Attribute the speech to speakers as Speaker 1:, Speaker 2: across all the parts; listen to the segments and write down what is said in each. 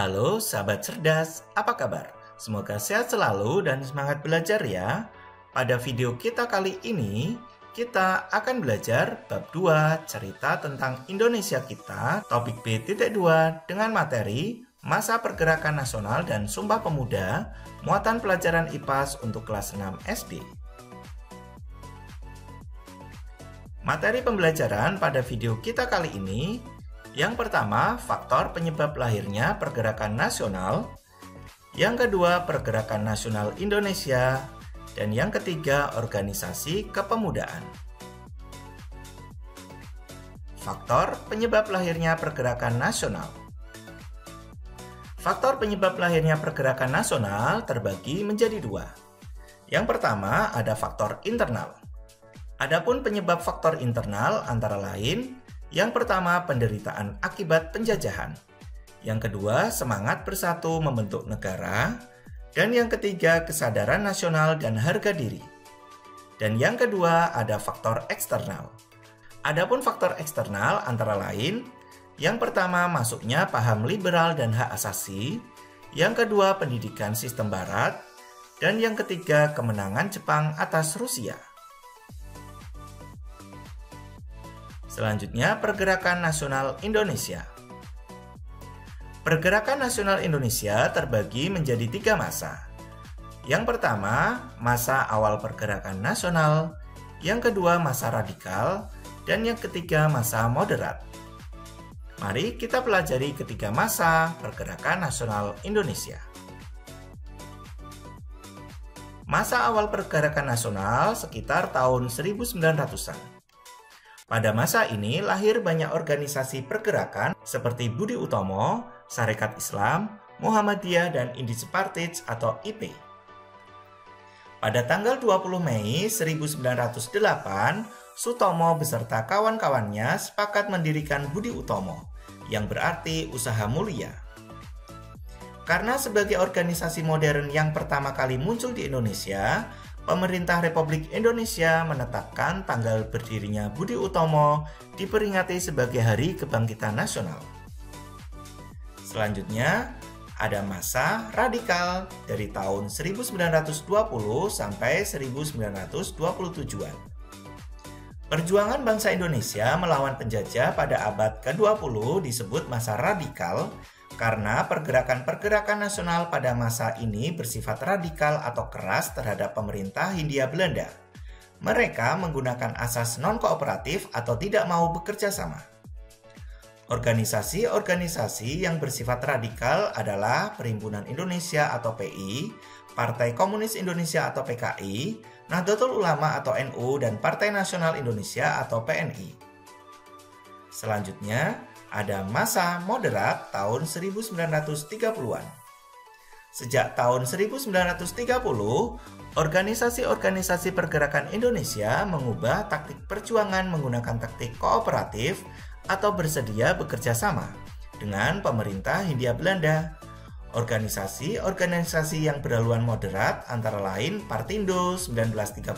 Speaker 1: Halo sahabat cerdas, apa kabar? Semoga sehat selalu dan semangat belajar ya. Pada video kita kali ini, kita akan belajar bab 2 cerita tentang Indonesia kita, topik B.2 dengan materi Masa Pergerakan Nasional dan Sumpah Pemuda, muatan pelajaran IPAS untuk kelas 6 SD. Materi pembelajaran pada video kita kali ini, yang pertama, faktor penyebab lahirnya pergerakan nasional. Yang kedua, pergerakan nasional Indonesia. Dan yang ketiga, organisasi kepemudaan. Faktor penyebab lahirnya pergerakan nasional. Faktor penyebab lahirnya pergerakan nasional terbagi menjadi dua. Yang pertama, ada faktor internal. Adapun penyebab faktor internal antara lain, yang pertama, penderitaan akibat penjajahan. Yang kedua, semangat bersatu membentuk negara. Dan yang ketiga, kesadaran nasional dan harga diri. Dan yang kedua, ada faktor eksternal. Adapun faktor eksternal antara lain, yang pertama, masuknya paham liberal dan hak asasi. Yang kedua, pendidikan sistem barat. Dan yang ketiga, kemenangan Jepang atas Rusia. Selanjutnya, Pergerakan Nasional Indonesia. Pergerakan Nasional Indonesia terbagi menjadi 3 masa. Yang pertama, masa awal pergerakan nasional. Yang kedua, masa radikal. Dan yang ketiga, masa moderat. Mari kita pelajari ketiga masa Pergerakan Nasional Indonesia. Masa awal pergerakan nasional sekitar tahun 1900-an. Pada masa ini lahir banyak organisasi pergerakan seperti Budi Utomo, Sarekat Islam, Muhammadiyah, dan Indies Partij atau IP. Pada tanggal 20 Mei 1908, Sutomo beserta kawan-kawannya sepakat mendirikan Budi Utomo, yang berarti usaha mulia. Karena sebagai organisasi modern yang pertama kali muncul di Indonesia, Pemerintah Republik Indonesia menetapkan tanggal berdirinya Budi Utomo diperingati sebagai Hari Kebangkitan Nasional. Selanjutnya, ada masa radikal dari tahun 1920 sampai 1927-an. Perjuangan bangsa Indonesia melawan penjajah pada abad ke-20 disebut masa radikal karena pergerakan-pergerakan nasional pada masa ini bersifat radikal atau keras terhadap pemerintah Hindia Belanda. Mereka menggunakan asas non-kooperatif atau tidak mau bekerja sama. Organisasi-organisasi yang bersifat radikal adalah Perhimpunan Indonesia atau PI, Partai Komunis Indonesia atau PKI, Nahdlatul Ulama atau NU, dan Partai Nasional Indonesia atau PNI. Selanjutnya, ada masa moderat tahun 1930-an. Sejak tahun 1930, organisasi-organisasi pergerakan Indonesia mengubah taktik perjuangan menggunakan taktik kooperatif atau bersedia bekerja sama dengan pemerintah Hindia Belanda. Organisasi-organisasi yang berhaluan moderat antara lain Partindo 1930,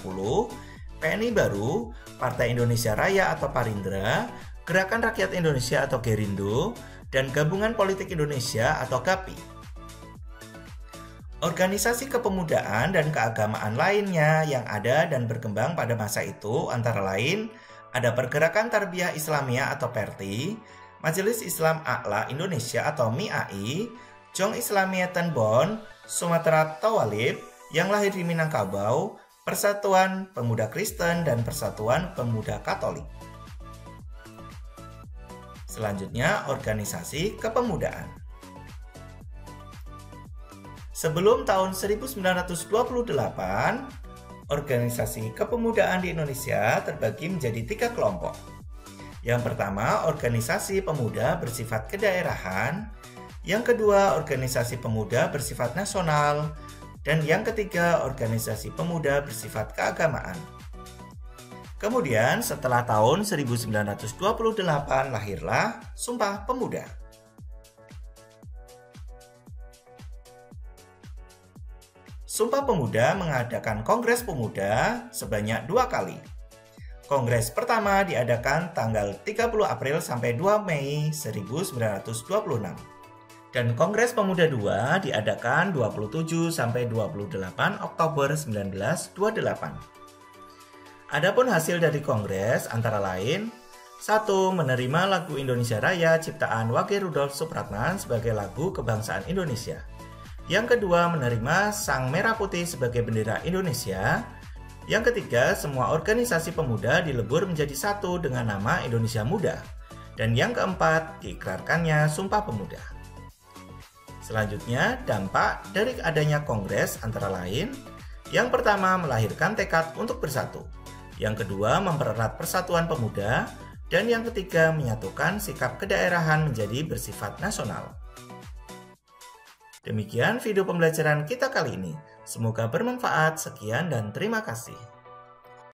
Speaker 1: PNI Baru, Partai Indonesia Raya atau Parindra, Gerakan Rakyat Indonesia atau Gerindo, dan Gabungan Politik Indonesia atau GAPI. Organisasi kepemudaan dan keagamaan lainnya yang ada dan berkembang pada masa itu antara lain ada Pergerakan Tarbiyah Islamiyah atau PERTI, Majelis Islam A'la Indonesia atau MIAI, Jong Islamiyatan Bon, Sumatera Tawalib yang lahir di Minangkabau, Persatuan Pemuda Kristen, dan Persatuan Pemuda Katolik. Selanjutnya, organisasi kepemudaan. Sebelum tahun 1928, organisasi kepemudaan di Indonesia terbagi menjadi 3 kelompok. Yang pertama, organisasi pemuda bersifat kedaerahan. Yang kedua, organisasi pemuda bersifat nasional. Dan yang ketiga, organisasi pemuda bersifat keagamaan. Kemudian setelah tahun 1928 lahirlah Sumpah Pemuda. Sumpah Pemuda mengadakan Kongres Pemuda sebanyak 2 kali. Kongres pertama diadakan tanggal 30 April sampai 2 Mei 1926. Dan Kongres Pemuda II diadakan 27 sampai 28 Oktober 1928. Adapun hasil dari kongres antara lain: 1. Menerima lagu Indonesia Raya ciptaan Wage Rudolf Supratman sebagai lagu kebangsaan Indonesia. Yang kedua, menerima Sang Merah Putih sebagai bendera Indonesia. Yang ketiga, semua organisasi pemuda dilebur menjadi satu dengan nama Indonesia Muda. Dan yang keempat, diikrarkannya Sumpah Pemuda. Selanjutnya, dampak dari adanya kongres antara lain: yang pertama, melahirkan tekad untuk bersatu. Yang kedua, mempererat persatuan pemuda. Dan yang ketiga, menyatukan sikap kedaerahan menjadi bersifat nasional. Demikian video pembelajaran kita kali ini. Semoga bermanfaat. Sekian dan terima kasih.